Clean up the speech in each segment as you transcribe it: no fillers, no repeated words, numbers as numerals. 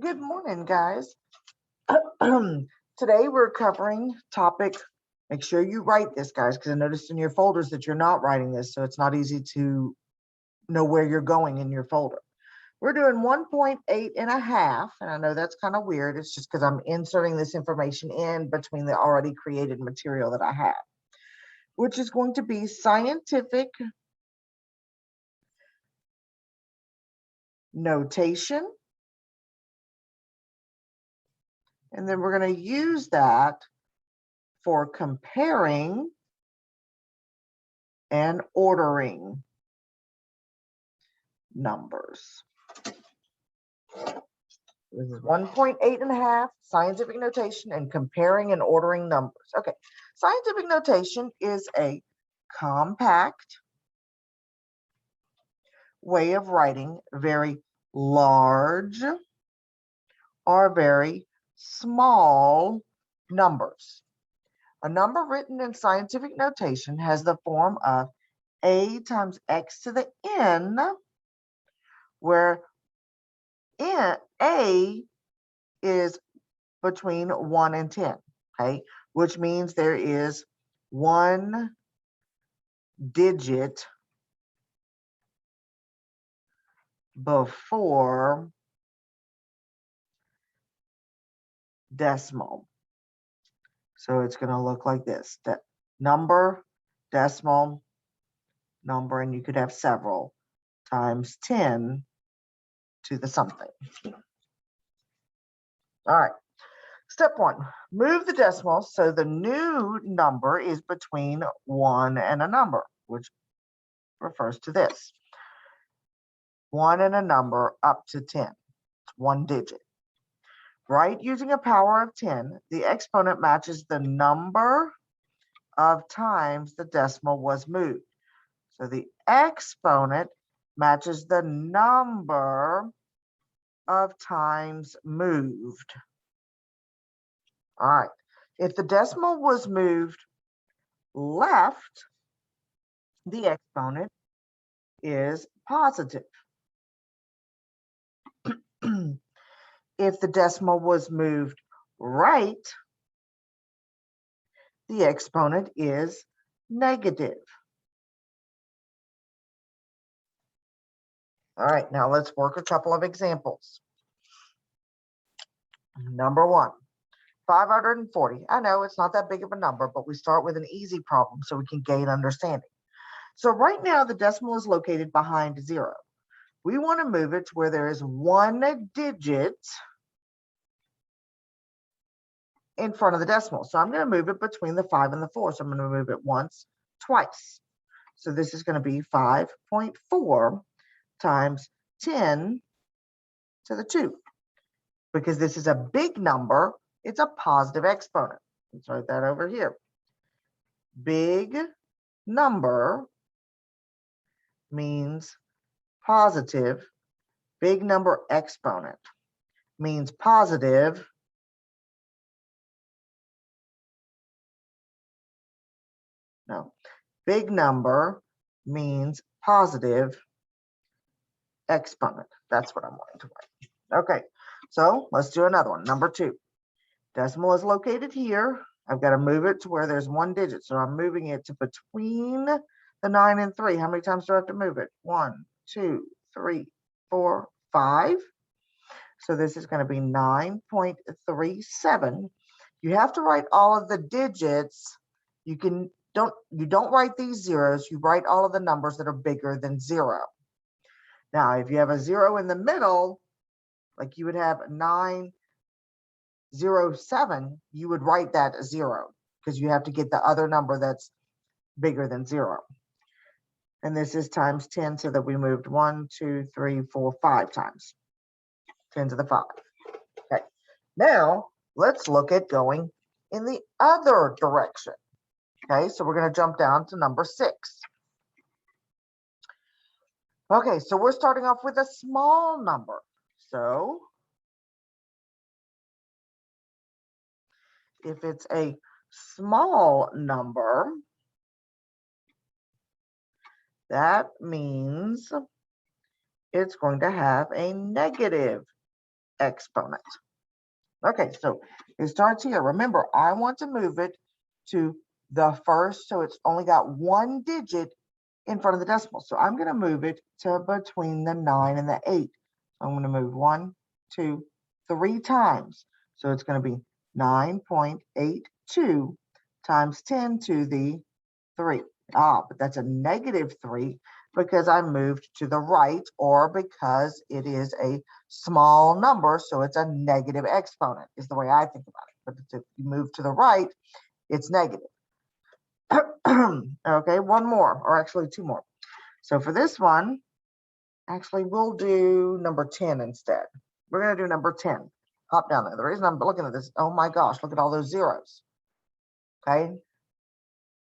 Good morning, guys. Today we're covering topic. Make sure you write this, guys, because I noticed in your folders that you're not writing this, so it's not easy to know where you're going in your folder. We're doing 1.8 and a half, and I know that's kind of weird. It's just because I'm inserting this information in between the already created material that I have, which is going to be scientific notation. And then we're going to use that for comparing and ordering numbers. This is 1.8 and a half, scientific notation and comparing and ordering numbers. Okay, scientific notation is a compact way of writing very large or very small numbers. A number written in scientific notation has the form of a times x to the n, where a is between 1 and 10, okay, which means there is one digit before decimal. So it's going to look like this: that number, decimal, number, and you could have several, times 10 to the something. All right. Step one, move the decimal so the new number is between 1 and a number, which refers to this. 1 and a number up to 10. It's one digit. Write using a power of 10. The exponent matches the number of times the decimal was moved. So the exponent matches the number of times moved. All right. If the decimal was moved left, the exponent is positive. If the decimal was moved right, the exponent is negative. All right, now let's work a couple of examples. Number one, 540. I know it's not that big of a number, but we start with an easy problem so we can gain understanding. So right now the decimal is located behind 0. We want to move it to where there is one digit in front of the decimal. So I'm going to move it between the 5 and the 4. So I'm going to move it once, twice. So this is going to be 5.4 times 10 to the 2. Because this is a big number, it's a positive exponent. Let's write that over here. Big number means positive. Big number exponent means positive. No, big number means positive exponent. That's what I'm wanting to write. Okay, so let's do another one. Number 2. Decimal is located here. I've got to move it to where there's one digit. So I'm moving it to between the 9 and 3. How many times do I have to move it? 1, 2, 3, 4, 5. So this is going to be 9.37. You have to write all of the digits. You don't write these zeros. You write all of the numbers that are bigger than 0. Now, if you have a 0 in the middle, like you would have 907, you would write that as 0 because you have to get the other number that's bigger than 0. And this is times 10, so that we moved 1, 2, 3, 4, 5 times 10 to the 5. Okay, now let's look at going in the other direction. Okay, so we're going to jump down to number 6. Okay, so we're starting off with a small number. So if it's a small number, that means it's going to have a negative exponent. Okay, so it starts here. Remember, I want to move it to the first, so it's only got one digit in front of the decimal. So I'm going to move it to between the 9 and the 8. So I'm going to move 1, 2, 3 times. So it's going to be 9.82 times 10 to the 3. But that's a negative 3 because I moved to the right, or because it is a small number, so it's a negative exponent, is the way I think about it. But if you move to the right, it's negative. Okay, one more, or actually 2 more. So for this one, actually, we'll do number 10 instead. We're going to do number 10. Hop down there. The reason I'm looking at this, oh my gosh, look at all those zeros. Okay.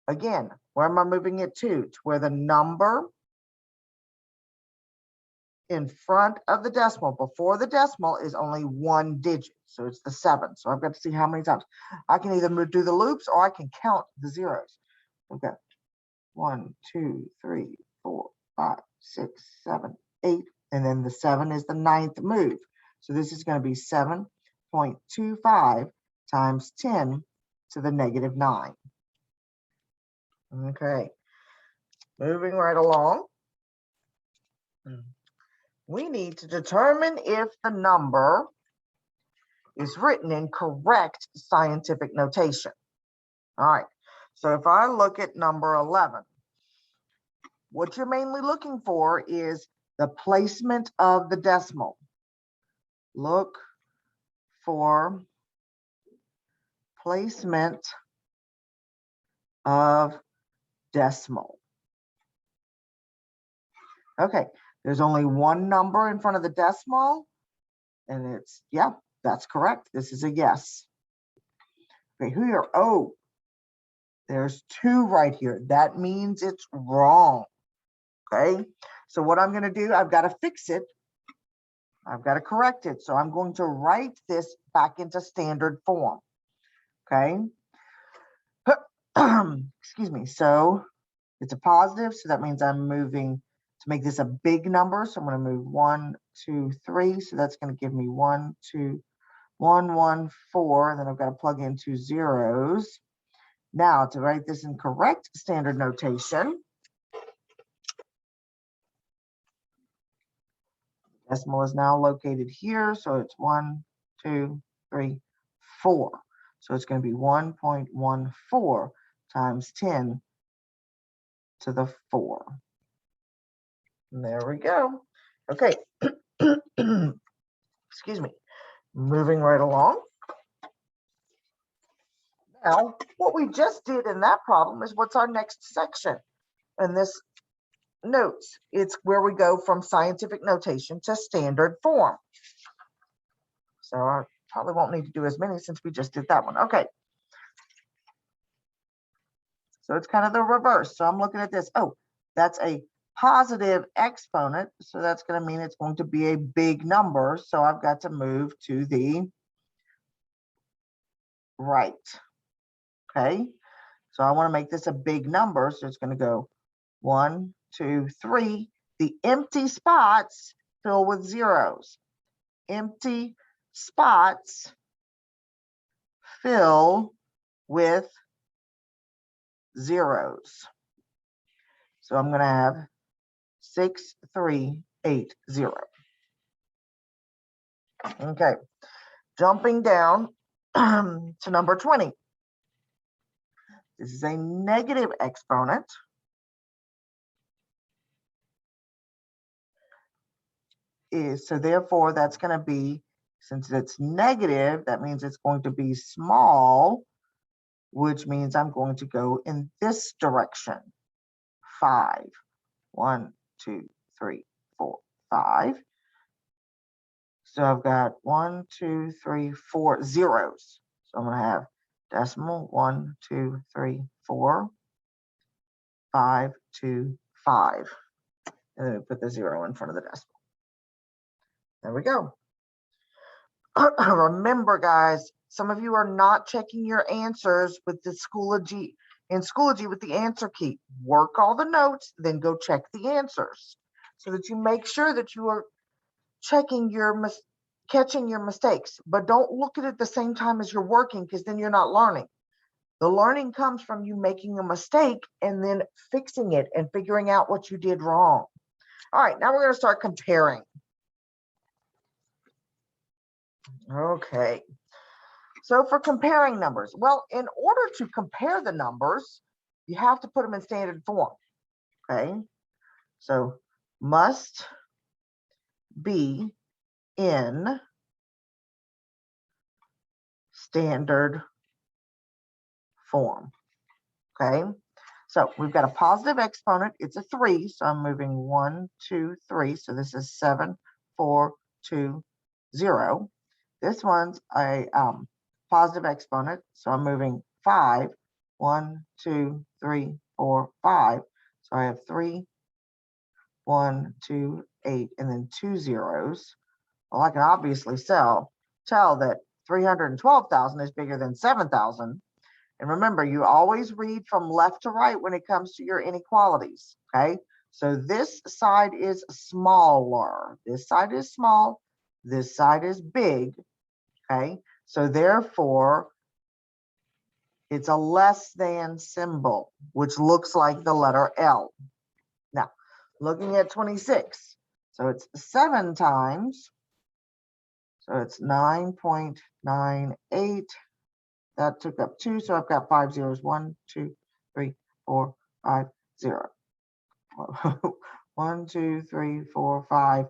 Again, where am I moving it to? To where the number in front of the decimal, before the decimal, is only one digit. So it's the 7. So I've got to see how many times. I can either do the loops or I can count the zeros. Okay. 1, 2, 3, 4, 5, 6, 7, 8. And then the 7 is the 9th move. So this is going to be 7.25 times 10 to the negative 9. Okay. Moving right along. We need to determine if the number is written in correct scientific notation. All right. So if I look at number 11, what you're mainly looking for is the placement of the decimal. Look for placement of decimal. Okay, there's only one number in front of the decimal, and it's, yeah, that's correct. This is a yes. Okay, here, oh, there's 2 right here. That means it's wrong. Okay, so what I'm going to do, I've got to fix it. I've got to correct it. So I'm going to write this back into standard form. Okay. Excuse me. So it's a positive. So that means I'm moving to make this a big number. So I'm going to move 1, 2, 3. So that's going to give me 1, 2, 1, 1, 4. And then I've got to plug in 2 zeros. Now to write this in correct standard notation, decimal is now located here. So it's 1, 2, 3, 4. So it's going to be 1.14 times 10 to the 4. And there we go. Okay. Excuse me. Moving right along. Now, what we just did in that problem is what's our next section in this notes. It's where we go from scientific notation to standard form. So I probably won't need to do as many since we just did that one. Okay. So it's kind of the reverse. So I'm looking at this. Oh, that's a positive exponent. So that's going to mean it's going to be a big number. So I've got to move to the right. Okay. So I want to make this a big number. So it's going to go 1, 2, 3. The empty spots fill with zeros. Empty spots fill with zeros. So I'm going to have 6, 3, 8, 0. Okay. Jumping down to number 20. This is a negative exponent. So therefore, that's going to be, since it's negative, that means it's going to be small, which means I'm going to go in this direction. 5. 1, 2, 3, 4, 5. So I've got 1, 2, 3, 4 zeros. So I'm going to have decimal 1, 2, 3, 4, 5, 2, 5. And then put the 0 in front of the decimal. There we go. Remember, guys, some of you are not checking your answers with the Schoology with the answer key. Work all the notes, then go check the answers so that you make sure that you are checking your catching your mistakes, but don't look at it at the same time as you're working, because then you're not learning. The learning comes from you making a mistake and then fixing it and figuring out what you did wrong. All right, now we're going to start comparing. Okay. So for comparing numbers, well, in order to compare the numbers, you have to put them in standard form. Okay. So must be in standard form. Okay. So we've got a positive exponent. It's a 3. So I'm moving 1, 2, 3. So this is 7, 4, 2, 0. This one's a positive exponent. So I'm moving 5, 1, 2, 3, 4, 5. So I have 3, 1, 2, 8, and then 2 zeros. Well, I can obviously tell that 312,000 is bigger than 7,000. And remember, you always read from left to right when it comes to your inequalities, okay? So this side is smaller. This side is small. This side is big, okay? So therefore, it's a less than symbol, which looks like the letter L. Now, looking at 26. So it's 7 times. So it's 9.98. That took up 2, so I've got 5 zeros. 1, 2, 3, 4, 5, 0. 1, 2, 3, 4, 5.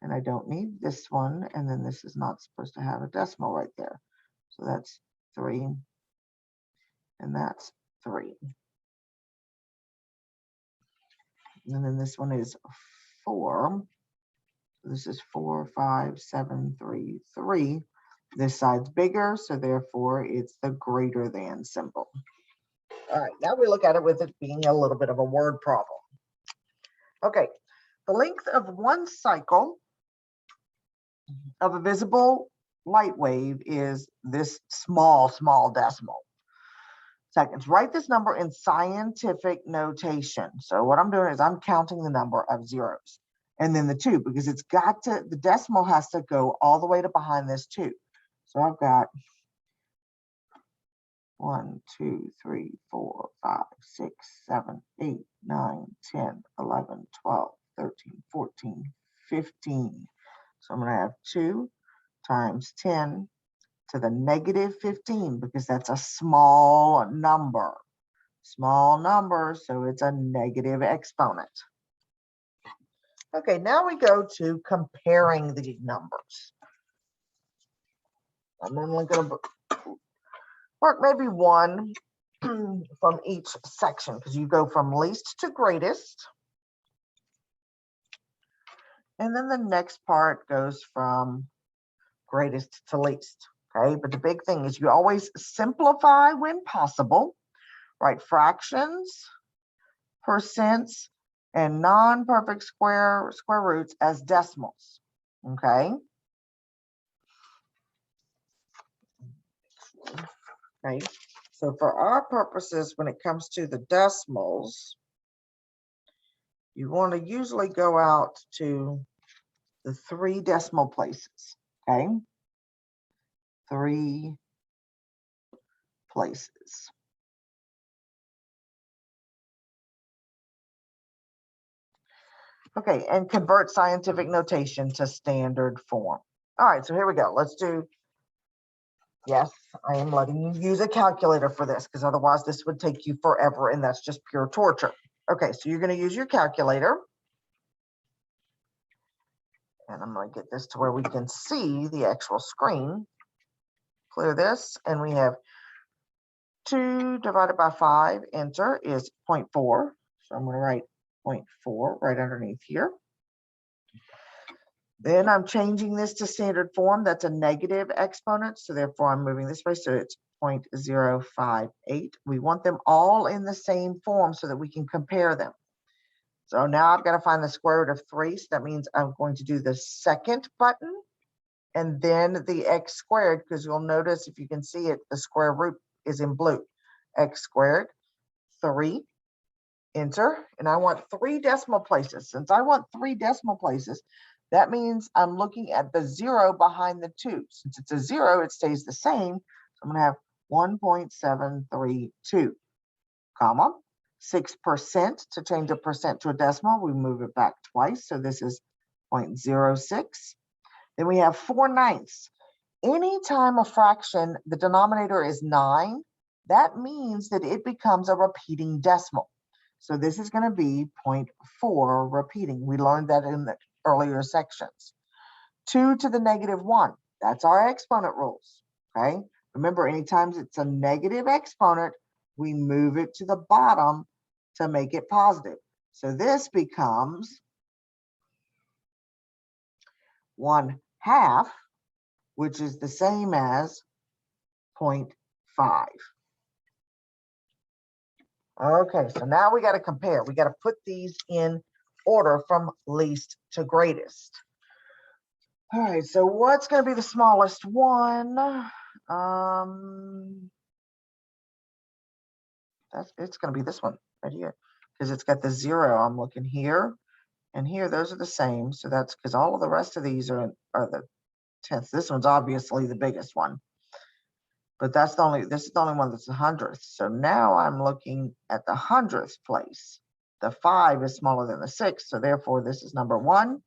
And I don't need this one. And then this is not supposed to have a decimal right there. So that's 3. And that's 3. And then this one is 4. This is 4, 5, 7, 3, 3. This side's bigger, so therefore it's the greater than symbol. All right, now we look at it with it being a little bit of a word problem. Okay, the length of one cycle of a visible light wave is this small decimal. Seconds. Write this number in scientific notation. So what I'm doing is I'm counting the number of zeros and then the 2, because it's got to, the decimal has to go all the way to behind this 2. So I've got 1, 2, 3, 4, 5, 6, 7, 8, 9, 10, 11, 12, 13, 14, 15. So I'm going to have 2 times 10 to the negative 15, because that's a small number. Small number, so it's a negative exponent. Okay, now we go to comparing the numbers. I'm only going to work maybe one from each section, because you go from least to greatest. And then the next part goes from greatest to least. Okay, but the big thing is you always simplify when possible. Write fractions, percents, and non-perfect square roots as decimals. Okay. Okay. So for our purposes, when it comes to the decimals, you want to usually go out to the 3 decimal places. Okay. 3 places. Okay, and convert scientific notation to standard form. All right, so here we go. Let's do, yes, I am letting you use a calculator for this, because otherwise this would take you forever, and that's just pure torture. Okay, so you're going to use your calculator. And I'm going to get this to where we can see the actual screen. Clear this, and we have 2 divided by 5, enter, is 0.4. So I'm going to write 0.4 right underneath here. Then I'm changing this to standard form. That's a negative exponent, so therefore I'm moving this way, so it's 0.058. We want them all in the same form so that we can compare them. So now I've got to find the square root of 3, so that means I'm going to do the second button and then the x squared, because you'll notice, if you can see it, the square root is in blue. X squared, 3, enter, and I want 3 decimal places. Since I want 3 decimal places, That means I'm looking at the 0 behind the 2. Since it's a 0, it stays the same. So I'm going to have 1.732, comma, 6%. To change a percent to a decimal, we move it back twice. So this is 0.06. Then we have 4/9. Anytime a fraction, the denominator is 9, that means that it becomes a repeating decimal. So this is going to be 0.4 repeating. We learned that in the earlier sections. 2 to the -1. That's our exponent rules. Okay. Remember, anytime it's a negative exponent, we move it to the bottom to make it positive. So this becomes 1/2, which is the same as 0.5. Okay, so now we got to compare. We got to put these in order from least to greatest. All right, so what's going to be the smallest one? It's going to be this one right here, because it's got the 0. I'm looking here and here. Those are the same. So that's because all of the rest of these are the tenths. This one's obviously the biggest one, but this is the only one that's the 100th. So now I'm looking at the 100th place. The 5 is smaller than the 6, so therefore this is number 1.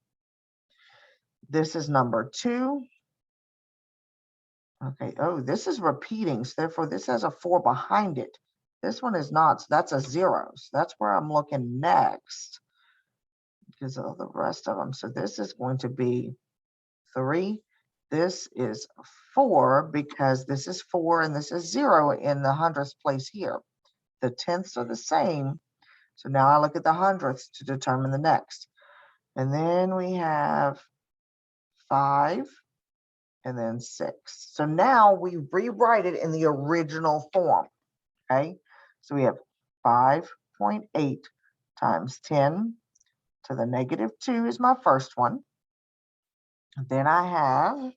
This is number 2. Okay, oh, this is repeating, so therefore this has a 4 behind it. This one is not, so that's a 0. So that's where I'm looking next because of the rest of them. So this is going to be 3. This is 4 because this is 4 and this is 0 in the 100th place here. The tenths are the same. So now I look at the 100ths to determine the next. And then we have 5 and then 6. So now we rewrite it in the original form. Okay. So we have 5.8 times 10 to the -2 is my first one. And then I have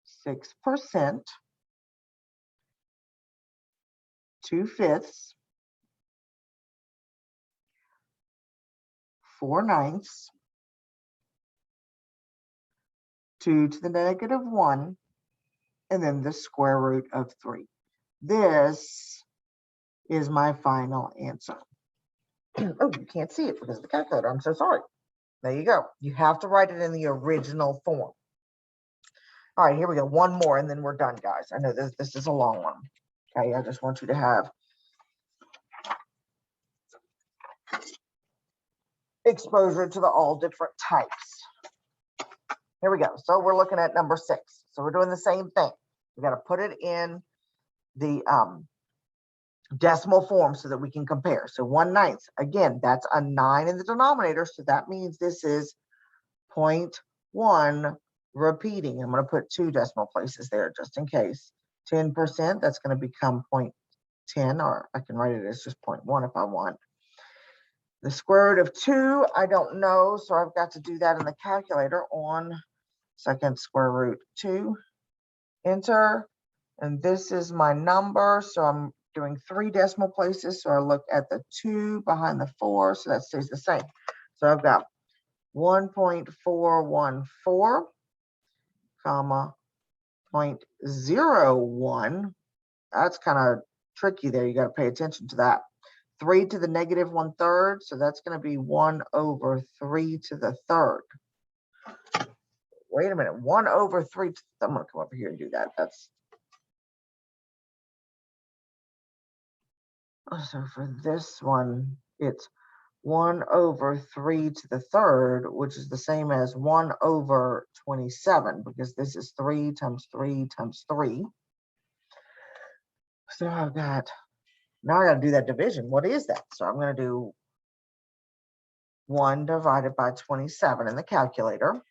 6%, 2/5, 4/9, 2 to the -1, and then the square root of 3. This is my final answer. Oh, you can't see it because of the calculator. I'm so sorry. There you go. You have to write it in the original form. All right, here we go. One more, and then we're done, guys. I know this is a long one. Okay, I just want you to have exposure to all different types. Here we go. So we're looking at number 6. So we're doing the same thing. We got to put it in the decimal form so that we can compare. So 1/9, again, that's a 9 in the denominator. So that means this is 0.1 repeating. I'm going to put 2 decimal places there just in case. 10%, that's going to become 0.10, or I can write it as just 0.1 if I want. The square root of 2, I don't know, so I've got to do that in the calculator. On second square root 2, enter, and this is my number. So I'm doing 3 decimal places. So I look at the 2 behind the 4, so that stays the same. So I've got 1.414, comma, 0.01. That's kind of tricky there. You got to pay attention to that. 3 to the -1/3, so that's going to be 1/3 to the 3rd. Wait a minute, 1/3. I'm going to come over here and do that. So for this one, it's 1/3 to the 3rd, which is the same as 1/27, because this is 3 times 3 times 3. So I've got, now I got to do that division. What is that? So I'm going to do 1 divided by 27 in the calculator.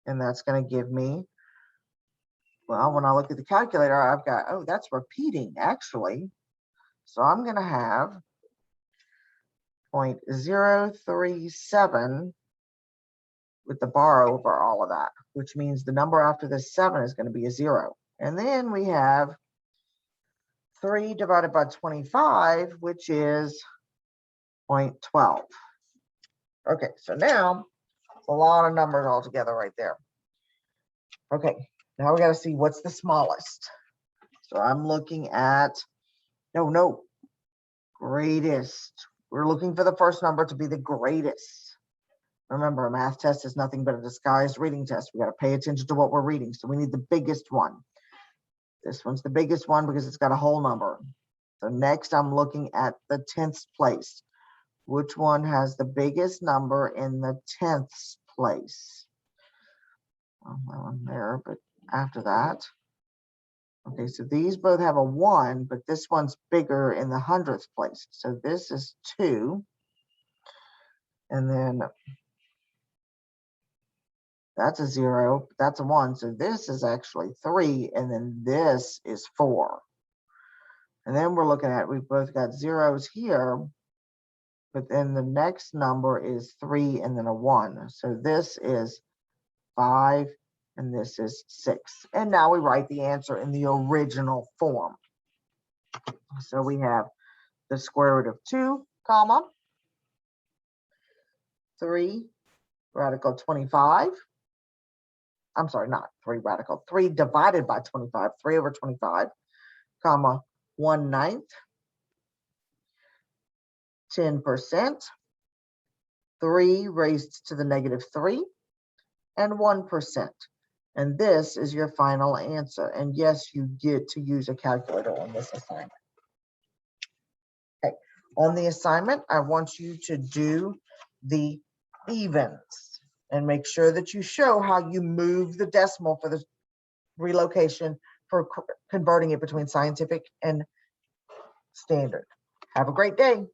And that's going to give me, well, when I look at the calculator, I've got, oh, that's repeating actually. So I'm going to have 0.037 with the bar over all of that, which means the number after this 7 is going to be a 0. And then we have 3 divided by 25, which is 0.12. Okay, so now it's a lot of numbers all together right there. Okay, now we got to see what's the smallest. So I'm looking at, no, greatest. We're looking for the first number to be the greatest. Remember, a math test is nothing but a disguised reading test. We got to pay attention to what we're reading. So we need the biggest one. This one's the biggest one because it's got a whole number. So next I'm looking at the 10th place. Which one has the biggest number in the 10th place? Well, that one there, but after that. Okay, so these both have a 1, but this one's bigger in the 100th place. So this is 2. And then that's a 0, that's a 1. So this is actually 3, and then this is 4. And then we're looking at, we've both got zeros here, but then the next number is 3 and then a 1. So this is 5 and this is 6. And now we write the answer in the original form. So we have the square root of 2, comma, 3 radical 25. I'm sorry, not 3 radical, 3 divided by 25, 3 over 25, comma, 1/9, 10%, 3 raised to the negative 3, and 1%. And this is your final answer. And yes, you get to use a calculator on this assignment. Okay, on the assignment, I want you to do the evens and make sure that you show how you move the decimal for the relocation for converting it between scientific and standard. Have a great day.